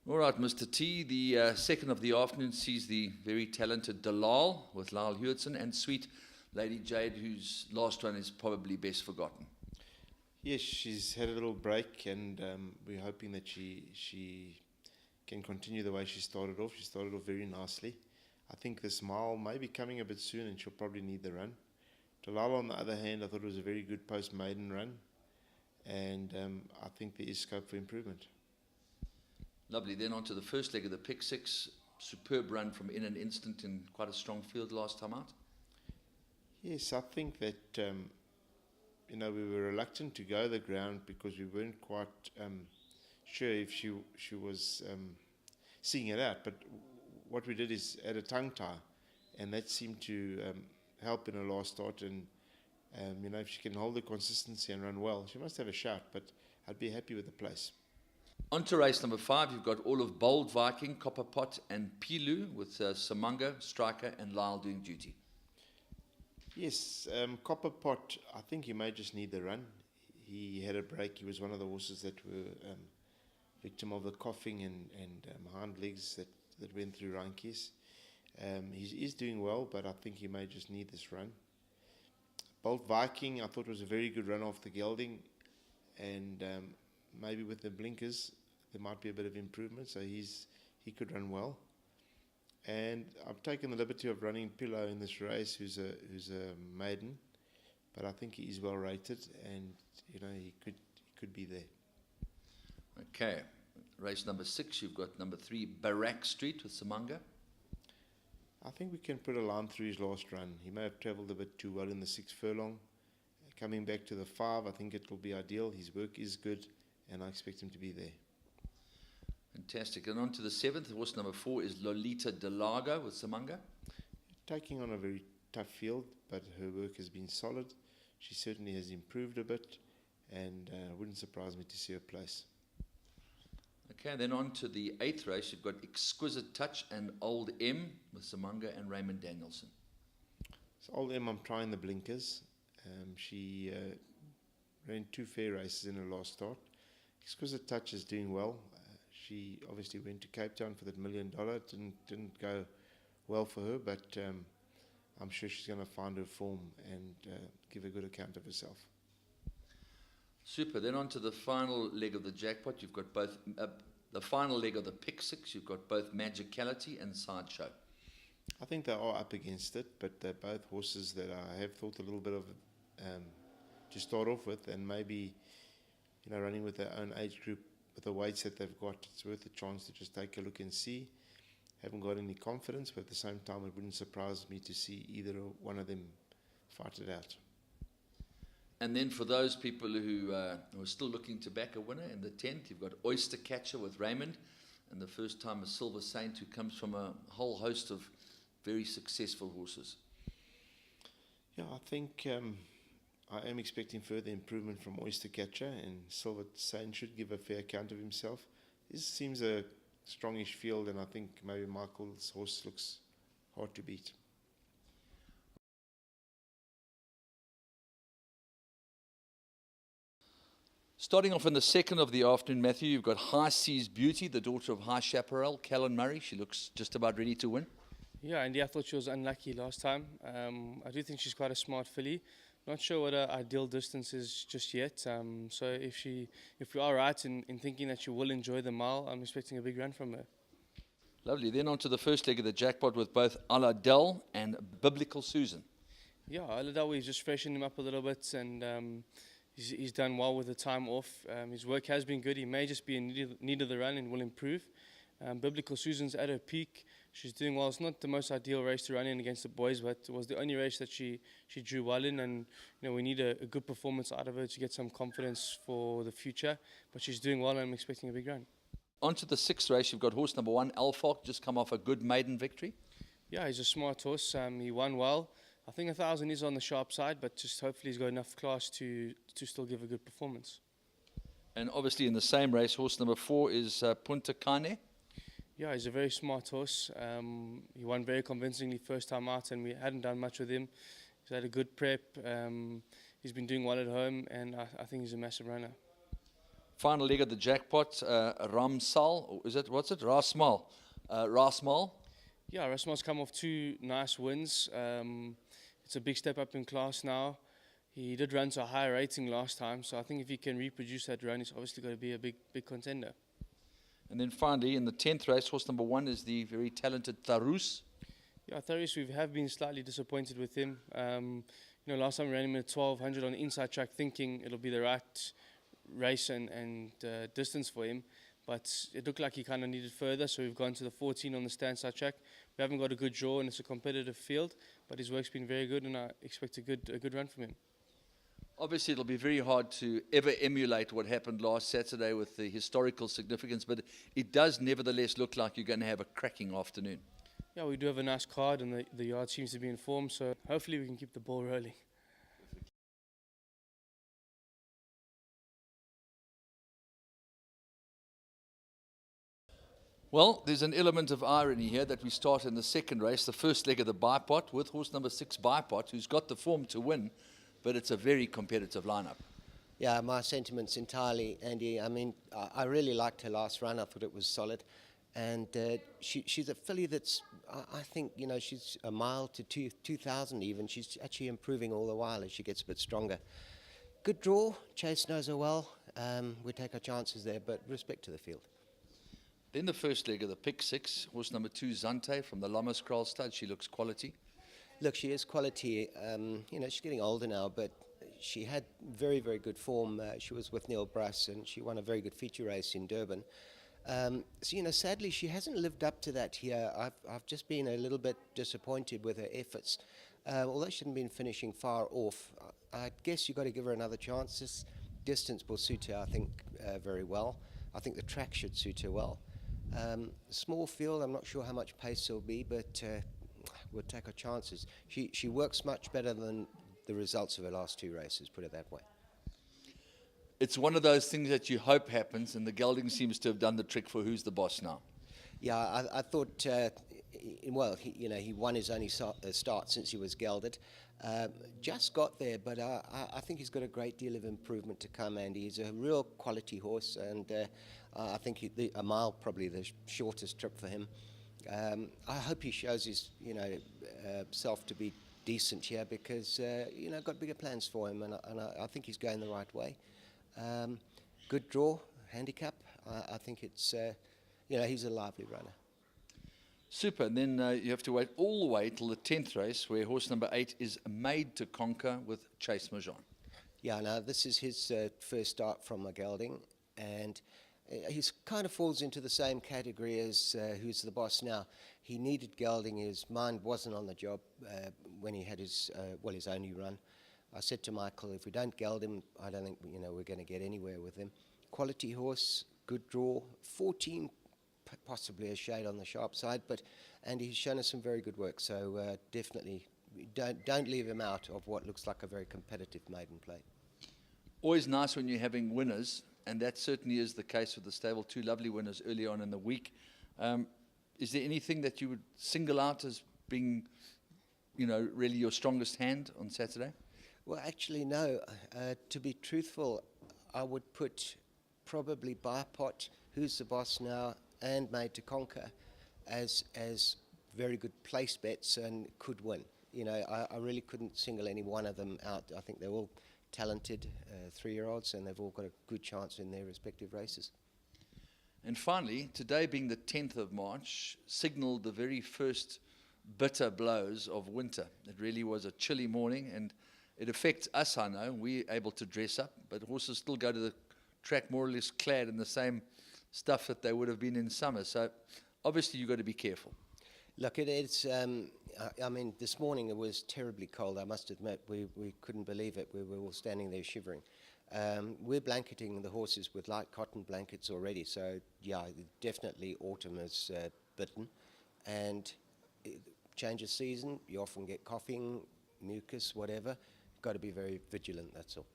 All right, Mr. T, the second of the afternoon sees the very talented Dalal with Lyle Hewitson and sweet Lady Jade, whose last run is probably best forgotten. Yes, she's had a little break, and we're hoping that she can continue the way she started off. She started off very nicely. I think this mile may be coming a bit soon, and she'll probably need the run. Dalal, on the other hand, I thought it was a very good post-maiden run, and I think there is scope for improvement. Lovely. Then on to the first leg of the pick six. Superb run from In an Instant in quite a strong field last time out. Yes, I think that we were reluctant to go the ground because we weren't quite sure if she was seeing it out. But what we did is add a tongue tie, and that seemed to help in her last start. And if she can hold the consistency and run well, she must have a shout. But I'd be happy with the place. On to race number 5, you've got all of Bold Viking, Copper Pot, and Pilu with Samanga, Striker, and Lyle doing duty. Yes, Copper Pot, I think he may just need the run. He had a break. He was one of the horses that were victim of the coughing and hind legs that went through Reinkies. He is doing well, but I think he may just need this run. Bold Viking, I thought was a very good run off the gelding, and maybe with the blinkers there might be a bit of improvement, so he could run well. And I've taken the liberty of running Pillow in this race, who's a maiden, but I think he is well rated, and he could be there. Okay, race number 6, you've got number 3, Barak Street with Samanga. I think we can put a line through his last run. He may have travelled a bit too well in the 6 furlong. Coming back to the 5, I think it will be ideal. His work is good, and I expect him to be there. Fantastic. And on to the 7th, horse number 4 is Lolita Delago with Samanga. Taking on a very tough field, but her work has been solid. She certainly has improved a bit, and it wouldn't surprise me to see her place. Okay, then on to the 8th race, you've got Exquisite Touch and Old M with Samanga and Raymond Danielson. So Old M, I'm trying the blinkers. She ran 2 fair races in her last start. Exquisite Touch is doing well. She obviously went to Cape Town for that $1 million. Didn't go well for her, but I'm sure she's going to find her form and give a good account of herself. Super. Then on to the final leg of the jackpot. You've got both the final leg of the pick six. You've got both Magicality and Sideshow. I think they are up against it, but they're both horses that I have thought a little bit of to start off with, and maybe running with their own age group with the weights that they've got, it's worth a chance to just take a look and see. Haven't got any confidence, but at the same time, it wouldn't surprise me to see either one of them fight it out. And then for those people who are still looking to back a winner in the 10th, you've got Oyster Catcher with Raymond, and the first time a Silver Saint who comes from a whole host of very successful horses. Yeah, I think I am expecting further improvement from Oyster Catcher, and Silver Saint should give a fair account of himself. This seems a strongish field, and I think maybe Michael's horse looks hard to beat. Starting off in the 2nd of the afternoon, Matthew, you've got High Seas Beauty, the daughter of High Chaparral, Callan Murray. She looks just about ready to win. Yeah, indeed, I thought she was unlucky last time. I do think she's quite a smart filly. Not sure what her ideal distance is just yet. So if we are right in thinking that she will enjoy the mile, I'm expecting a big run from her. Lovely. Then on to the first leg of the jackpot with both Aladel and Biblical Susan. Yeah, Aladel, we've just freshened him up a little bit, and he's done well with the time off. His work has been good. He may just be in need of the run and will improve. Biblical Susan's at her peak. She's doing well. It's not the most ideal race to run in against the boys, but it was the only race that she drew well in, and we need a good performance out of her to get some confidence for the future. But she's doing well, and I'm expecting a big run. On to the 6th race, you've got horse number 1, Alfalk, just come off a good maiden victory. Yeah, he's a smart horse. He won well. I think 1,000 is on the sharp side, but just hopefully he's got enough class to still give a good performance. And obviously in the same race, horse number 4 is Punta Kane. Yeah, he's a very smart horse. He won very convincingly first time out, and we hadn't done much with him. He's had a good prep. He's been doing well at home, and I think he's a massive runner. Final leg of the jackpot, Ramsal, or is it, what's it? Rasmal. Rasmal. Yeah, Rasmus's come off 2 nice wins. It's a big step up in class now. He did run to a higher rating last time, so I think if he can reproduce that run, he's obviously going to be a big contender. And then finally, in the 10th race, horse number 1 is the very talented Tarus. Yeah, Tarry, we have been slightly disappointed with him. Last time we ran him at 1200 on the inside track, thinking it'll be the right race and distance for him. But it looked like he kind of needed further, so we've gone to the 14 on the stand-side track. We haven't got a good draw, and it's a competitive field, but his work's been very good, and I expect a good run from him. Obviously, it'll be very hard to ever emulate what happened last Saturday with the historical significance, but it does nevertheless look like you're going to have a cracking afternoon. Yeah, we do have a nice card, and the yard seems to be in form, so hopefully we can keep the ball rolling. Well, there's an element of irony here that we start in the second race, the first leg of the Bipot, with horse number 6 Bipot, who's got the form to win, but it's a very competitive lineup. Yeah, my sentiments entirely, Andy. I mean, I really liked her last run. I thought it was solid. And she's a filly that's, I think, she's a mile to 2,000 even. She's actually improving all the while as she gets a bit stronger. Good draw. Chase knows her well. We take our chances there, but respect to the field. Then the first leg of the pick 6, horse number 2 Zante from the Lammas Kraal stud. She looks quality. Look, she is quality. She's getting older now, but she had very, very good form. She was with Neil Bruss, and she won a very good feature race in Durban. Sadly, she hasn't lived up to that here. I've just been a little bit disappointed with her efforts. Although she hasn't been finishing far off, I guess you've got to give her another chance. This distance will suit her, I think, very well. I think the track should suit her well. Small field, I'm not sure how much pace there'll be, but we'll take our chances. She works much better than the results of her last 2 races, put it that way. It's one of those things that you hope happens, and the gelding seems to have done the trick for Who's the Boss now. Yeah, I thought, he won his only start since he was gelded. Just got there, but I think he's got a great deal of improvement to come, Andy. He's a real quality horse, and I think a mile probably the shortest trip for him. I hope he shows his, self to be decent here because, got bigger plans for him, and I think he's going the right way. Good draw, handicap. I think it's, he's a lively runner. Super, and then you have to wait all the way till the 10th race where horse number 8 is Made to Conquer with Chase Majon. Yeah, now this is his first start from a gelding, and he kind of falls into the same category as Who's the Boss now. He needed gelding. His mind wasn't on the job when he had his only run. I said to Michael, if we don't geld him, I don't think we're going to get anywhere with him. Quality horse, good draw, 14, possibly a shade on the sharp side, and he's shown us some very good work. So definitely, don't leave him out of what looks like a very competitive maiden play. Always nice when you're having winners, and that certainly is the case with the stable. 2 lovely winners early on in the week. Is there anything that you would single out as being, really your strongest hand on Saturday? Well, actually, no. To be truthful, I would put probably Bipot, Who's the Boss now, and Made to Conquer as very good place bets and could win. I really couldn't single any one of them out. I think they're all talented 3-year-olds, and they've all got a good chance in their respective races. And finally, today being the 10th of March, signalled the very first bitter blows of winter. It really was a chilly morning, and it affects us, I know. We're able to dress up, but horses still go to the track more or less clad in the same stuff that they would have been in summer. So obviously you've got to be careful. Look, it's, this morning it was terribly cold, I must admit. We couldn't believe it. We were all standing there shivering. We're blanketing the horses with light cotton blankets already, so yeah, definitely autumn is bitten. And change of season, you often get coughing, mucus, whatever. Got to be very vigilant, that's all.